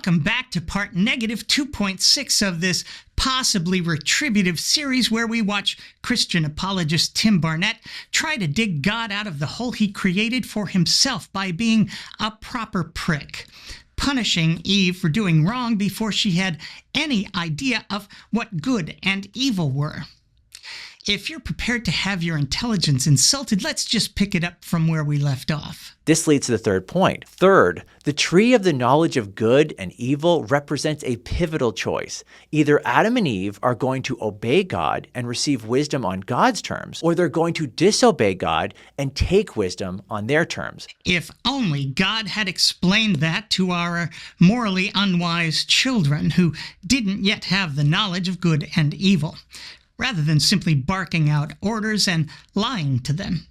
Welcome back to part negative 2.6 of this possibly retributive series where we watch Christian apologist Tim Barnett try to dig God out of the hole he created for himself by being a proper prick, punishing Eve for doing wrong before she had any idea of what good and evil were. If you're prepared to have your intelligence insulted, let's just pick it up from where we left off. This leads to the third point. Third, the tree of the knowledge of good and evil represents a pivotal choice. Either Adam and Eve are going to obey God and receive wisdom on God's terms, or they're going to disobey God and take wisdom on their terms. If only God had explained that to our morally unwise children who didn't yet have the knowledge of good and evil, rather than simply barking out orders and lying to them.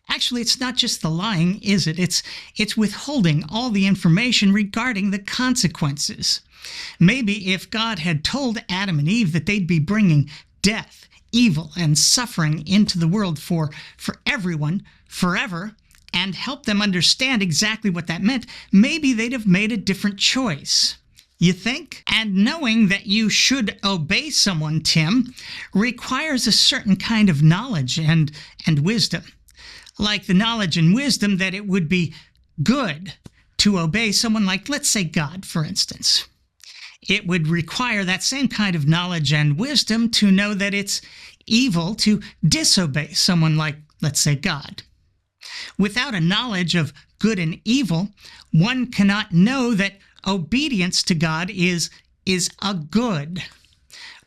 Actually, it's not just the lying, is it? It's withholding all the information regarding the consequences. Maybe if God had told Adam and Eve that they'd be bringing death, evil, and suffering into the world for everyone, forever, and helped them understand exactly what that meant, maybe they'd have made a different choice. You think? And knowing that you should obey someone, Tim, requires a certain kind of knowledge and wisdom. Like the knowledge and wisdom that it would be good to obey someone like, let's say, God, for instance. It would require that same kind of knowledge and wisdom to know that it's evil to disobey someone like, let's say, God. Without a knowledge of good and evil, one cannot know that obedience to God is a good,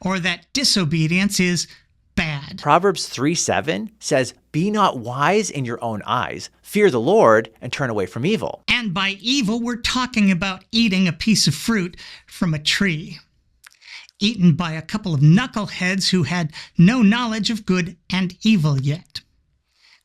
or that disobedience is bad. Proverbs 3:7 says, "Be not wise in your own eyes. Fear the Lord and turn away from evil." And by evil, we're talking about eating a piece of fruit from a tree, eaten by a couple of knuckleheads who had no knowledge of good and evil yet.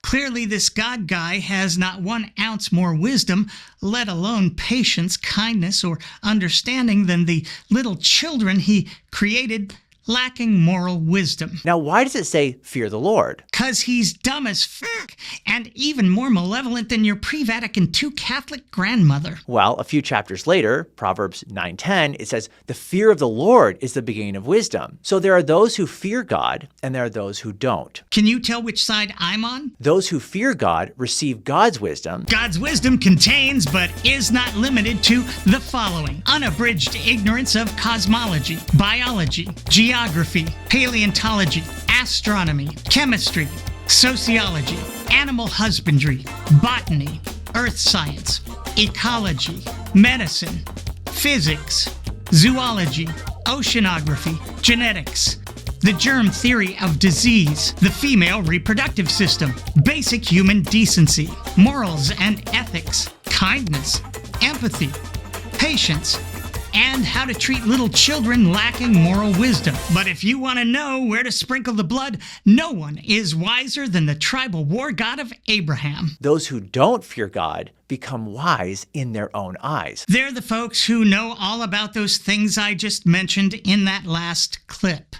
Clearly, this God guy has not 1 ounce more wisdom, let alone patience, kindness, or understanding than the little children he created, lacking moral wisdom. Now, why does it say, fear the Lord? 'Cause he's dumb as fuck, and even more malevolent than your pre-Vatican II Catholic grandmother. Well, a few chapters later, Proverbs 9:10, it says, "The fear of the Lord is the beginning of wisdom." So there are those who fear God, and there are those who don't. Can you tell which side I'm on? Those who fear God receive God's wisdom. God's wisdom contains, but is not limited to, the following: unabridged ignorance of cosmology, biology, geography, paleontology, astronomy, chemistry, sociology, animal husbandry, botany, earth science, ecology, medicine, physics, zoology, oceanography, genetics, the germ theory of disease, the female reproductive system, basic human decency, morals and ethics, kindness, empathy, patience, and how to treat little children lacking moral wisdom. But if you want to know where to sprinkle the blood, no one is wiser than the tribal war god of Abraham. Those who don't fear God become wise in their own eyes. They're the folks who know all about those things I just mentioned in that last clip,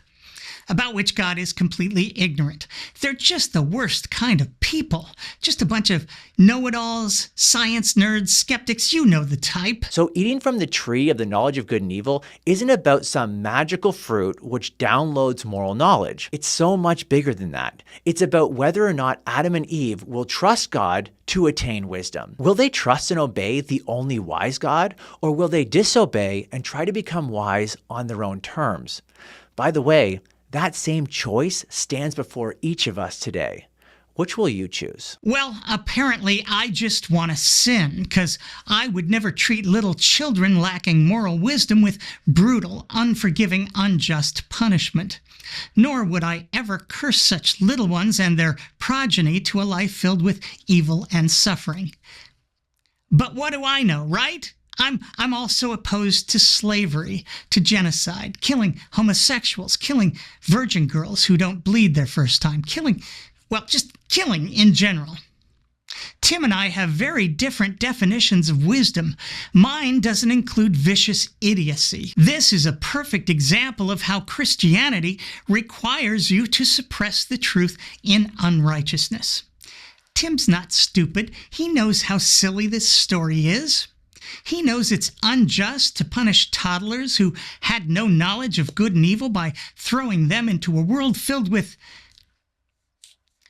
about which God is completely ignorant. They're just the worst kind of people. Just a bunch of know-it-alls, science nerds, skeptics, you know the type. So eating from the tree of the knowledge of good and evil isn't about some magical fruit which downloads moral knowledge. It's so much bigger than that. It's about whether or not Adam and Eve will trust God to attain wisdom. Will they trust and obey the only wise God, or will they disobey and try to become wise on their own terms? By the way, that same choice stands before each of us today. Which will you choose? Well, apparently I just want to sin, because I would never treat little children lacking moral wisdom with brutal, unforgiving, unjust punishment. Nor would I ever curse such little ones and their progeny to a life filled with evil and suffering. But what do I know, right? I'm also opposed to slavery, to genocide, killing homosexuals, killing virgin girls who don't bleed their first time, just killing in general. Tim and I have very different definitions of wisdom. Mine doesn't include vicious idiocy. This is a perfect example of how Christianity requires you to suppress the truth in unrighteousness. Tim's not stupid. He knows how silly this story is. He knows it's unjust to punish toddlers who had no knowledge of good and evil by throwing them into a world filled with...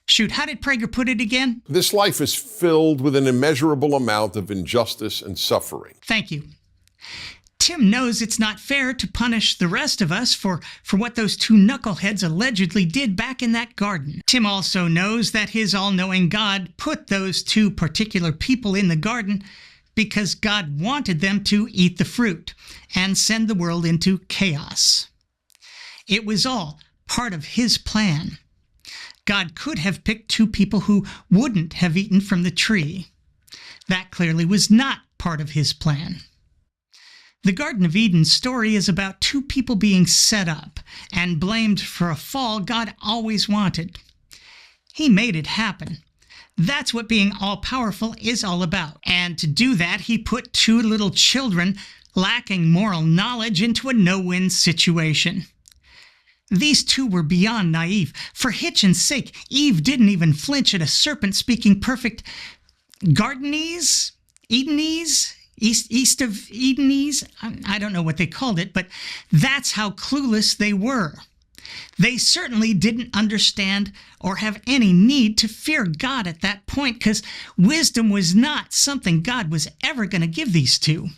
Shoot, how did Prager put it again? This life is filled with an immeasurable amount of injustice and suffering. Thank you. Tim knows it's not fair to punish the rest of us for what those two knuckleheads allegedly did back in that garden. Tim also knows that his all-knowing God put those two particular people in the garden because God wanted them to eat the fruit and send the world into chaos. It was all part of his plan. God could have picked two people who wouldn't have eaten from the tree. That clearly was not part of his plan. The Garden of Eden story is about two people being set up and blamed for a fall God always wanted. He made it happen. That's what being all-powerful is all about. And to do that, he put two little children lacking moral knowledge into a no-win situation. These two were beyond naive. For Hitchin's sake, Eve didn't even flinch at a serpent speaking perfect Gardenese? Edenese? East of Edenese? I don't know what they called it, but that's how clueless they were. They certainly didn't understand or have any need to fear God at that point, because wisdom was not something God was ever going to give these two.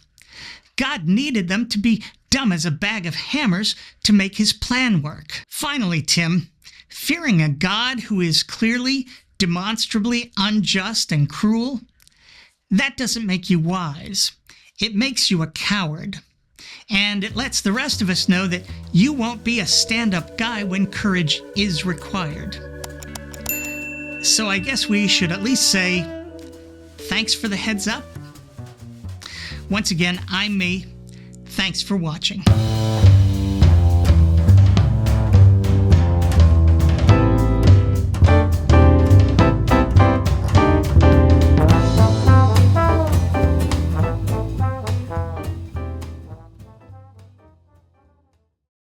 God needed them to be dumb as a bag of hammers to make his plan work. Finally, Tim, fearing a God who is clearly, demonstrably unjust and cruel, that doesn't make you wise. It makes you a coward. And it lets the rest of us know that you won't be a stand-up guy when courage is required. So I guess we should at least say, thanks for the heads up. Once again, I'm me. Thanks for watching.